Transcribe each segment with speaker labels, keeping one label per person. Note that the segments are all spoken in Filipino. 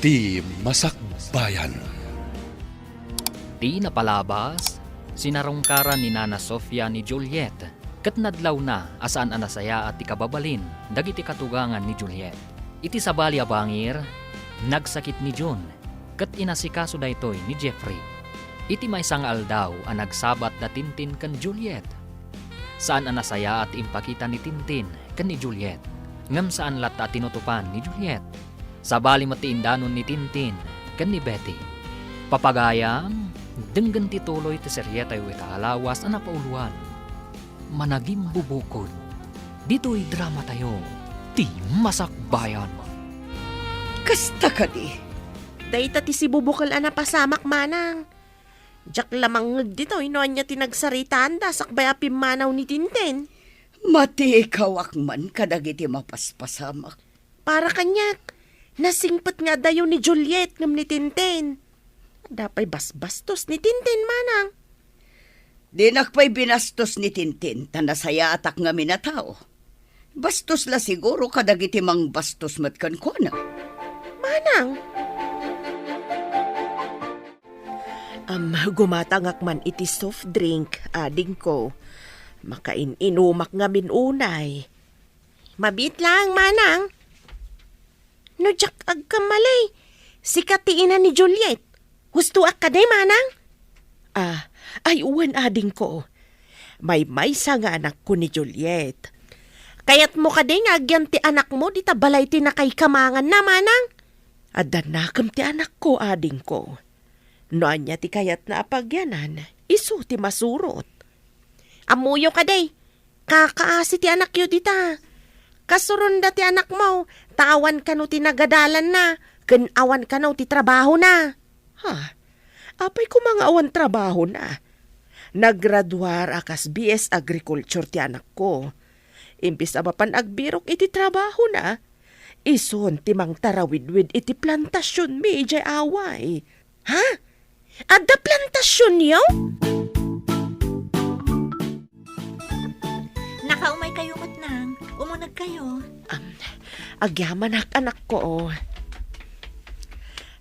Speaker 1: Ti Masakbayan.
Speaker 2: Di napalabas, sinarungkaran ni Nana Sofia ni Juliet, kat nadlaw na asaan anasaya at ikababalin, dagiti katugangan ni Juliet. Iti sabali a bangir, nagsakit ni John, kat inasikaso daytoy ni Jeffrey. Iti may sang aldaw ang nagsabat na Tintin kan Juliet. Saan anasaya at impakita ni Tintin kan ni Juliet, ngam saan lata tinutupan ni Juliet. Sabali matiindanon ni Tintin kan ni Betty. Papagayam, denggan tituloy ti seryeta yu ikalawas na napauluan. Managing bubukod. Dito'y drama tayo, Ti Masakbayan.
Speaker 3: Kasta ka di.
Speaker 4: Dayta ti si bubukal ana pasamak manang. Jak lamang dito, inoan niya tinagsaritaan da sakbay apim manaw ni Tintin.
Speaker 3: Mati ikaw akman kadagiti mapaspasamak.
Speaker 4: Para kanyak, nasingpet nga dayo ni Juliet ngam ni Tintin. Dapay basbastos ni Tintin manang.
Speaker 3: Dinakpay binastos ni Tintin, tanasaya atak nga minatao. Bastos la siguro kadagiti mang bastos matkan ko na.
Speaker 4: Manang? Gumatangak man iti soft drink, ading ko. Makain-inumak nga minunay. Mabit lang, manang. No, jak agkamalay. Sikatiin na ni Juliet. Husto ak ka day, manang? Ay uwan ading ko. May sa nga anak ko ni Juliet. Kaya't mo ka day nga agyan ti anak mo, di tabalay ti na kay kamangan na, manang. Adanakam ti anak ko, ading ko. Noan niya ti kayat na apagyanan, isu ti masurot. Amuyo ka day, kakaasi ti anak yu dita. Kasurunda ti anak mo, tawan ka no ti nagadalan na, kanawan ka no ti trabaho na. Ha? Apay ko mga awan trabaho na. Naggraduar akas BS Agriculture ti anak ko. Imbis abapan agbirok iti trabaho na, ison ti mang tarawidwid iti plantasyon mi ijay away. Ha? Adda plantasyon yaw?
Speaker 5: Nakaumay kayo matnang. Umunag kayo.
Speaker 4: Agyaman anak ko.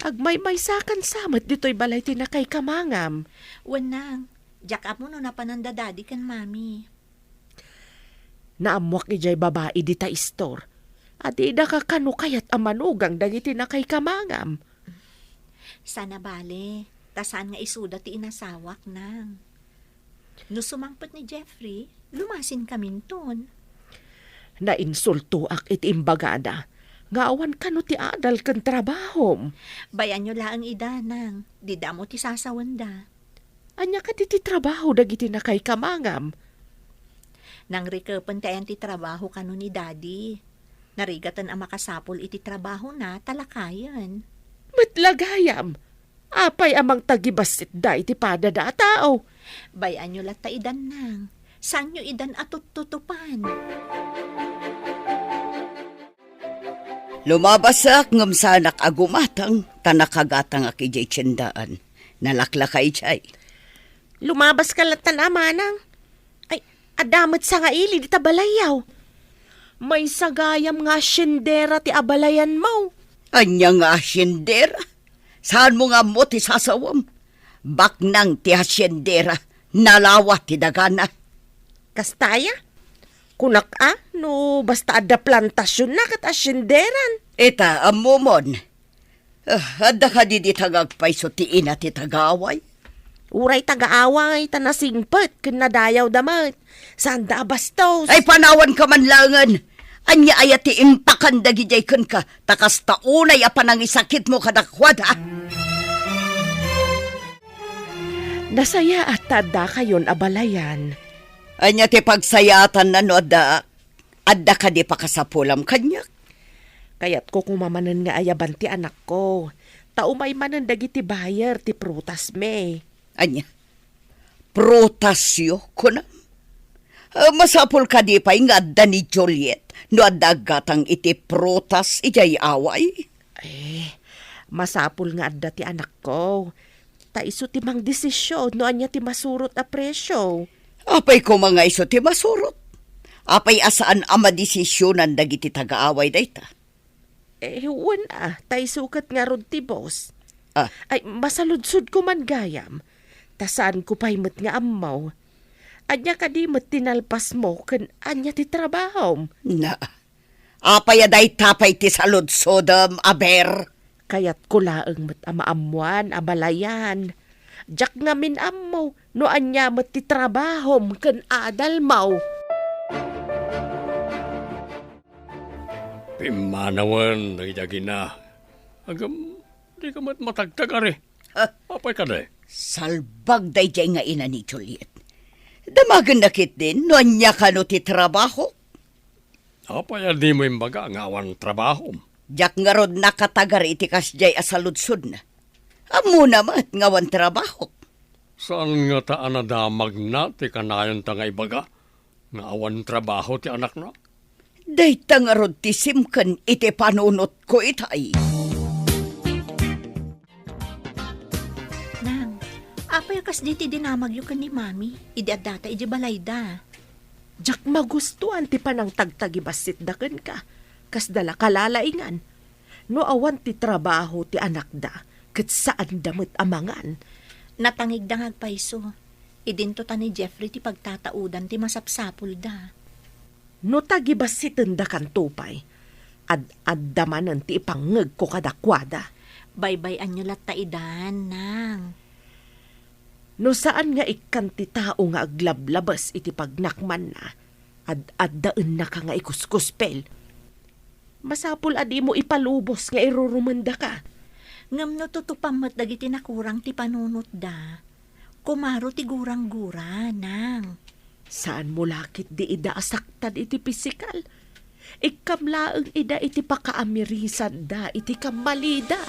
Speaker 4: Agmay-may sakan samat dito'y balay tinakay kamangam.
Speaker 5: Wanang, jak up mo no napanandadadi kan mami.
Speaker 4: Naamwak ijay babae di ta istor. Adi da ka kano kayat amanugang dagiti na kay kamangam.
Speaker 5: Sana bale, tasaan nga isuda ti inasawak nang. No sumangpot ni Jeffrey, lumasin kami ton.
Speaker 4: Nainsulto ak iti imbagada. Nga awan kano ti adal kan trabahom.
Speaker 5: Bayan nyo laang ida nang, di damo ti sasawanda.
Speaker 4: Anya ka ti trabaho dagiti na kay kamangam.
Speaker 5: Nang rikapan tayan ti trabaho kano ni daddy. Narigatan ang makasapol iti trabaho na talakayan.
Speaker 4: Matlagayam. Apay amang tagibasit da iti padada tao.
Speaker 5: Bayan nyo lata idan nang. Saan nyo idan atututupan?
Speaker 3: Lumabasak ngam sanak agumatang, tanakagatang akijay tiyandaan. Nalaklakay jay.
Speaker 4: Lumabas ka latan manang. Ay, adamat sa nga ili, di tabalayaw. May sagayam nga syendera ti abalayan mo.
Speaker 3: Anya nga asyendera? Saan mo nga mo ti sasawam? Baknang ti asyendera, nalawa ti dagana.
Speaker 4: Kastaya? Kunak no basta ada plantasyon na kat asyenderan.
Speaker 3: Eta, amumon. Adda ka di tagagpay so ti ina ti tagaway.
Speaker 4: Uray tagaaway, tanasingpet, kinadayaw damat. Saan da bastos?
Speaker 3: Ay panawan ka man langan. Anya aya ti impakan dagijay kun ka, takas taunay apan ang isakit mo kadakwad ha.
Speaker 4: Nasaya at tada kayon abalayan.
Speaker 3: Anya ti pagsayatan na no adda ka di pakasapulam kanyak.
Speaker 4: Kaya't ko kumamanan nga ayaban ti anak ko. Taumay manan dagiti bayer ti prutas me.
Speaker 3: Anya, prutasyo ko na. Masapul ka di pa nga adda ni Juliet no adda gatang iti prutas ijay away.
Speaker 4: Masapul nga adda ti anak ko. Taiso ti mang desisyon no anya ti masurot a presyo.
Speaker 3: Apay ko mga iso ti masurot. Apay asaan ama desisyonan dagiti tagaaway dayta.
Speaker 4: Huwan tay sukat nga ron ti boss.
Speaker 3: Ah.
Speaker 4: Ay, masaludsod ko man gayam. Tasaan ko pa'y met nga amaw. Anya ka di met tinalpas mo, kan anya ti trabaho.
Speaker 3: Na, apaya day tapay ti saludsodam, aber.
Speaker 4: Kayat ko laeng met amaamuan, abalayan. Jak nga min amaw, no anya met ti trabaho, kan adal maw.
Speaker 1: Pimanawan, nagidagi na. Agam, di ka matagtag ari. Apay ka day.
Speaker 3: Salbag day jay nga ina ni Juliet. Damagan nakit din, no anya ka no ti trabaho.
Speaker 1: Apay di mo imbaga nga awan trabaho.
Speaker 3: Jak nga rod nakatagar iti kas jay asaludsod na. Amo naman nga wan trabaho.
Speaker 1: Saan nga taan na damag na ti kanayon ta nga ibaga? Nga awan trabaho ti anak na?
Speaker 3: Day nga rod ti simkan iti panunot ko itay.
Speaker 5: Nang, apay kas di ti dinamag yu kan ni mami. Idi adata iji balayda.
Speaker 4: Jak magustuhan ti panang tagtagibasit daken ka. Kas dala kalalaingan. No awan ti trabaho ti anak da. Kat saan damit amangan.
Speaker 5: Natangig dangag paiso. Idinto ta ni Jeffrey ti pagtataudan ti masapsapul da.
Speaker 4: No tagibasit da kan tupay. Ad-addamanan ti ipangeg ko kadakwada.
Speaker 5: Baybayan nyo lat taidan, nang.
Speaker 4: No saan nga ikan ti tao nga aglablabas iti pagnakman na. Ad-addaan na ka nga ikuskuspel. Masapul adi mo ipalubos nga irurumanda ka.
Speaker 5: Ngam no tutupamat dagiti nakurang ti panunot da. Kumaro ti gurang-gura, nang.
Speaker 4: Saan mo lakit di ida asaktan iti pisikal? Ikamlaeng ida iti pakaamirisan da iti kamalida.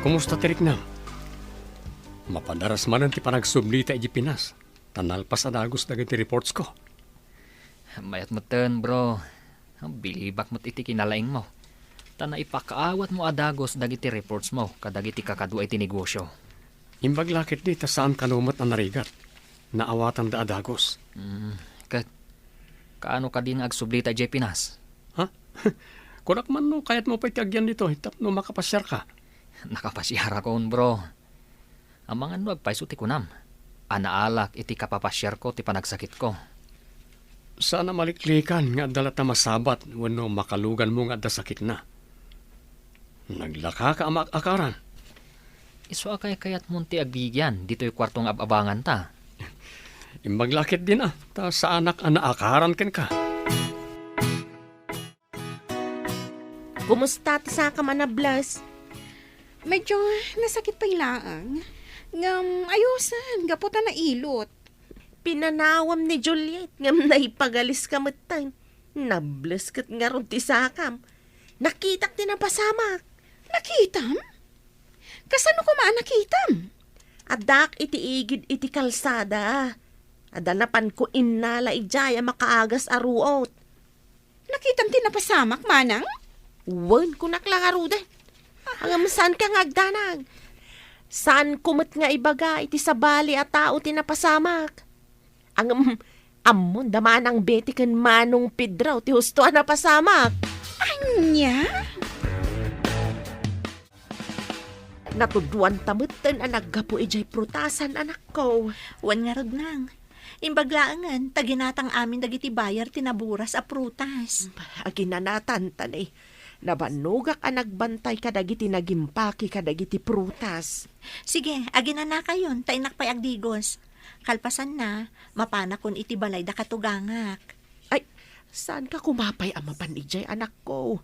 Speaker 1: Kumusta tirik na? Mapadaras man ti panagsumlita iji Pinas. Tanalpas adagos dagiti reports ko.
Speaker 2: Mayat meten, bro. Bilibak mo't iti kinalaing mo. Tana ipakaawat mo adagos dagiti reports mo kadagiti kakadwa iti negosyo.
Speaker 1: Imbaglakit di ta saan kanumat na narigat. Naawatan da adagos.
Speaker 2: Kaano ka din agsublita iti Pinas?
Speaker 1: Ha? Kurak man no, kayat mo pa itiagyan dito. Hitap no makapasyar ka.
Speaker 2: Nakapasyara ko, bro. Ang mga agpaiso ti kunam. Anaalak iti kapapasyar ko ti panagsakit ko.
Speaker 1: Sana maliklikan nga dalat na masabat wano makalugan mo nga da sakit na. Naglaka ka akaran.
Speaker 2: Iso akay kayat munti agbigyan dito yung kwartong ababangan ta.
Speaker 1: Imbaglakit din ta sa anak anaakaran ken ka.
Speaker 4: Kumusta ti sa ka manablas?
Speaker 6: Medyo nasakit pa ilaang. Ngam ayusan, gaputan na ilot.
Speaker 4: Pinanawam ni Juliet ngam naipagalis ka matang. Nables kat nga ron ti sakam. Nakitak ti napasamak.
Speaker 6: Nakitam? Kasano ko maan nakitam?
Speaker 4: Adak iti igid iti kalsada. Adanapan ko inala ijaya makaagas aruot.
Speaker 6: Nakitam din napasamak, manang?
Speaker 4: Wan ko naklakaruda. Ang saan ka nga agdanag? Saan kumat nga ibaga iti sabali at tao tinapasamak? Ang amon daman ang beti kan manong pidraw ti husto na pasamak.
Speaker 6: Anya?
Speaker 4: Natuduan tamutan ang naggapo ijay prutasan anak ko.
Speaker 5: Wan nga rod nang. Imbaglaangan, taginatang amin dagiti bayar tinaburas a prutas.
Speaker 4: Aginanatan tanay. Nabanugak ang nagbantay kadagiti nagimpaki kadagiti prutas.
Speaker 5: Sige, agina na kayon, tainak pa'y agdigos. Kalpasan na, mapana kun iti balay da katugangak.
Speaker 4: Ay, saan ka kumapay ang mapanijay anak ko?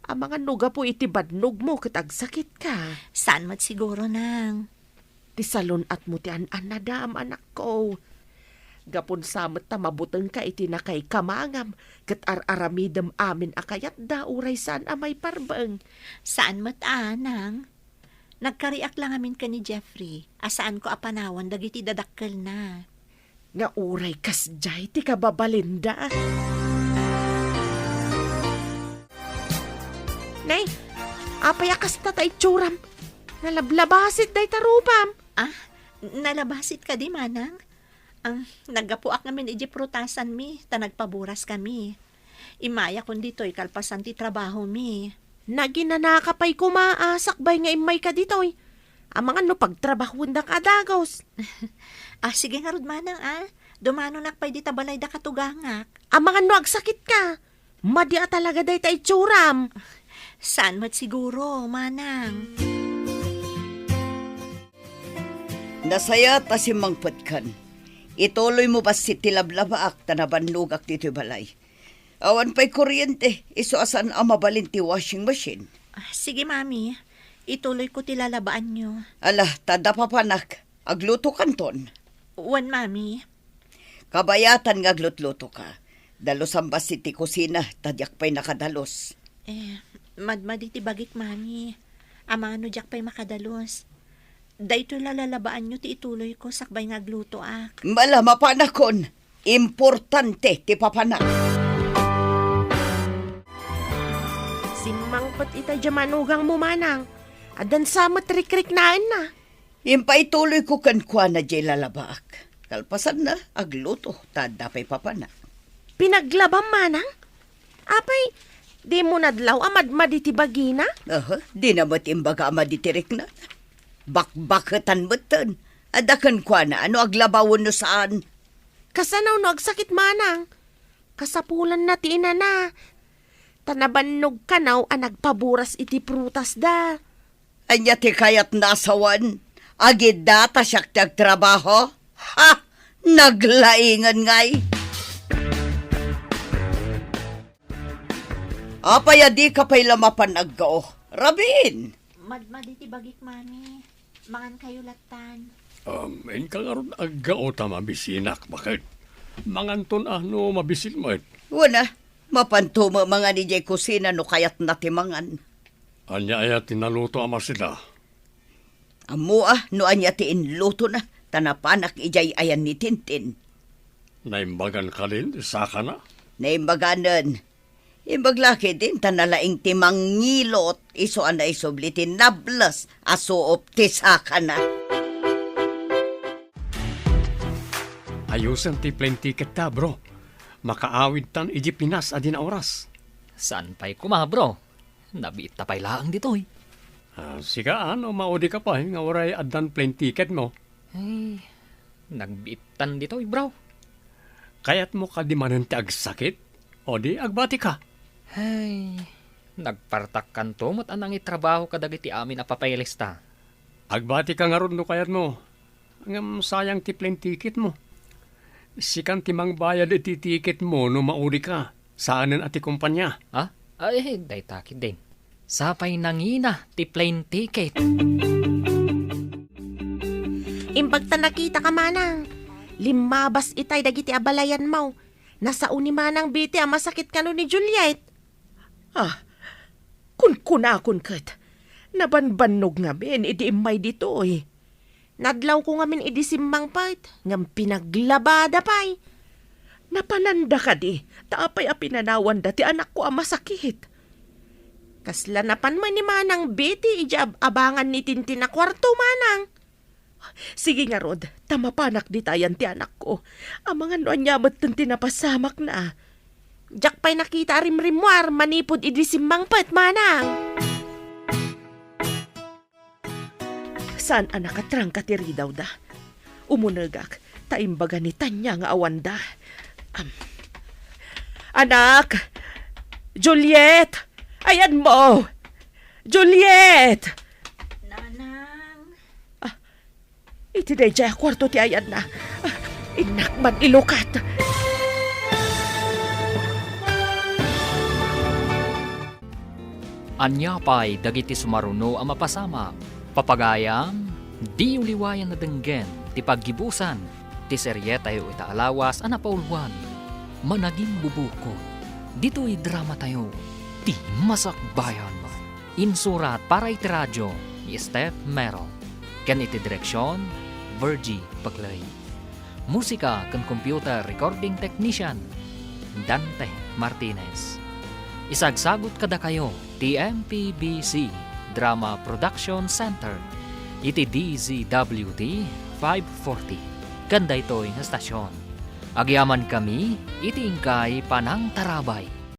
Speaker 4: Ang mga nuga po iti badnog mo katagsakit ka.
Speaker 5: Saan mat siguro nang?
Speaker 4: Ti salon at mo ti anadam anak ko. Gapon samet ta mabuteng ka iti na kay kamangam ket ar-aramidem amin akayat da uray saan amay parbeng.
Speaker 5: Saan mat anang? Nagkariak lang amin ka ni Jeffrey. Asaan ko apanawan dagiti dadakkel na.
Speaker 4: Nga uray kasjay ti kababalinda. Nay, apayakas ta tay tsuram. Nalablabasit day tarupam.
Speaker 5: Ah, nalabasit ka di manang? Ang nagapuak namin iji prutasan mi, ta nagpaburas kami. Imaya kung dito'y kalpasan ti trabaho mi.
Speaker 4: Naginanakapay kumaasakbay nga imay ka ditoy. Amang ano pagtrabahon da kadagos.
Speaker 5: Sige nga rod manang Dumano nakpay di tabalay da katugangak.
Speaker 4: Amang ano agsakit ka. Madya talaga day tay tsuram.
Speaker 5: Saan mat siguro, manang?
Speaker 3: Nasaya ta si Mang Patkan. Ituloy mo ba si tilablabaak tanabanlugak dito balay? Awan pa'y kuryente, iso asan ang mabalin ti washing machine.
Speaker 5: Sige, mami. Ituloy ko tilalabaan nyo.
Speaker 3: Ala, tada papanak, agluto kanton.
Speaker 5: Wan, mami.
Speaker 3: Kabayatan nga aglut-luto ka. Dalos ang basi ti kusina, tadyak pa'y nakadalos.
Speaker 5: Madmadi ti bagik, mami. Amano jak pa'y makadalos. Dayto lalalabaan nyo ti ituloy ko sakbay nga agluto ak.
Speaker 3: Mala mapanakon, importante ti papanak.
Speaker 4: Simangpat ita jamanugang mo manang. Adan sa matrik-rik naan na.
Speaker 3: Impaituloy ko kankwa na jay lalabaak. Kalpasan na, agluto, tada pa'y papanak.
Speaker 4: Pinaglabang manang? Apay, di mo nadlaw amad maditibagina?
Speaker 3: Di na mo't imbaga amaditirik na. Bakbakatan mo tan. Adakan kwa na, ano aglabawon no saan?
Speaker 4: Kasanaw no agsakit manang. Kasapulan na ti ina na. Tanabannog kanaw ang nagpaburas iti prutas da.
Speaker 3: Anya ti kayat nasawan. Agid data siyak trabaho. Ha! Naglaingan ngay. Apaya di ka pa'y lamapan aggao. Rabin!
Speaker 5: Madmadi ti bagik, mami. Mangan kayo latan.
Speaker 1: En ka nga ron agao ta mabisinak, bakit? Manganton no mabisin mo
Speaker 3: Wala, mapantuma mga ni jay kusina no kayat natimangan.
Speaker 1: Anya aya tinaluto ama sila.
Speaker 3: Amo no anya ti inluto na, tanapanak ijay ayan ni Tintin.
Speaker 1: Naimbagan ka rin, saka na.
Speaker 3: Naimbaganan. Imbaglaki din tanalaing timang ngilot, iso anay sublitin nablas, asuop ti saka na.
Speaker 1: Ayusan ti plane ticket ta, bro. Makaawid tan iji Pinas adin na oras.
Speaker 2: Saan pa'y kumabro? Nabiit ta pa'y laang ditoy.
Speaker 1: Sika, maudi ka pa, nga oray adan plane ticket mo.
Speaker 2: Ay, nagbiitan ditoy, bro.
Speaker 1: Kaya't mo ka di manan ti agsakit, o di agbati ka.
Speaker 2: Ay, nagpartak kanto mo't anang itrabaho kadagiti amin a papaylista.
Speaker 1: Agbati ka nga ron no kayat mo. Ngam sayang ti plane ticket mo. Sikan timang bayad iti ticket mo no maudi ka. Saanan ati kumpanya.
Speaker 2: Ha? Ay, day takid din. Sapay nangina ti plane ticket.
Speaker 4: Imbag ta nakita ka manang. Limabas itay dagiti abalayan mo. Nasa uni manang biti ang masakit ka no ni Juliet. Kun kat. Nabanbanog nga min, idi imay dito eh. Nadlaw ko nga min idi simmang pat, ngam pinaglabada pa'y. Napananda ka di, taapay a pinanawan dati anak ko ang masakit. Kasla napan man ni manang biti, ijab abangan ni Tintin na kwarto manang. Sige nga Rod, tamapanak di tayan ti anak ko. Ang mga noan yamat ng tinapasamak na. Diyak pa'y nakita rimrimwar, manipod idi simmang pat manang. Saan anak katrang katiri daw da? Umunagak, taimbaga ni Tanya nga awanda. Anak! Juliet! Ayan mo! Juliet!
Speaker 5: Nanang!
Speaker 4: Iti day jaya kwarto ti ayan na. Inak man ilukat.
Speaker 2: Anya pa'y dagiti sumaruno ang mapasama. Papagayam, di uliwayan na denggen, ti paggibusan, ti seryeta yu itaalawas, anapaulwan. Managing bubuko, dito'y drama tayo, ti masakbayan. Insurat para iti radyo, ni Steph Merrill. Ken iti direksyon, Virgie Paglay. Musika ken computer recording technician, Dante Martinez. Isagsagot kada kayo, TMPBC Drama Production Center, iti DZWD 540. Ganda ito'y na stasyon. Agyaman kami, iti ingkay Panang Tarabay.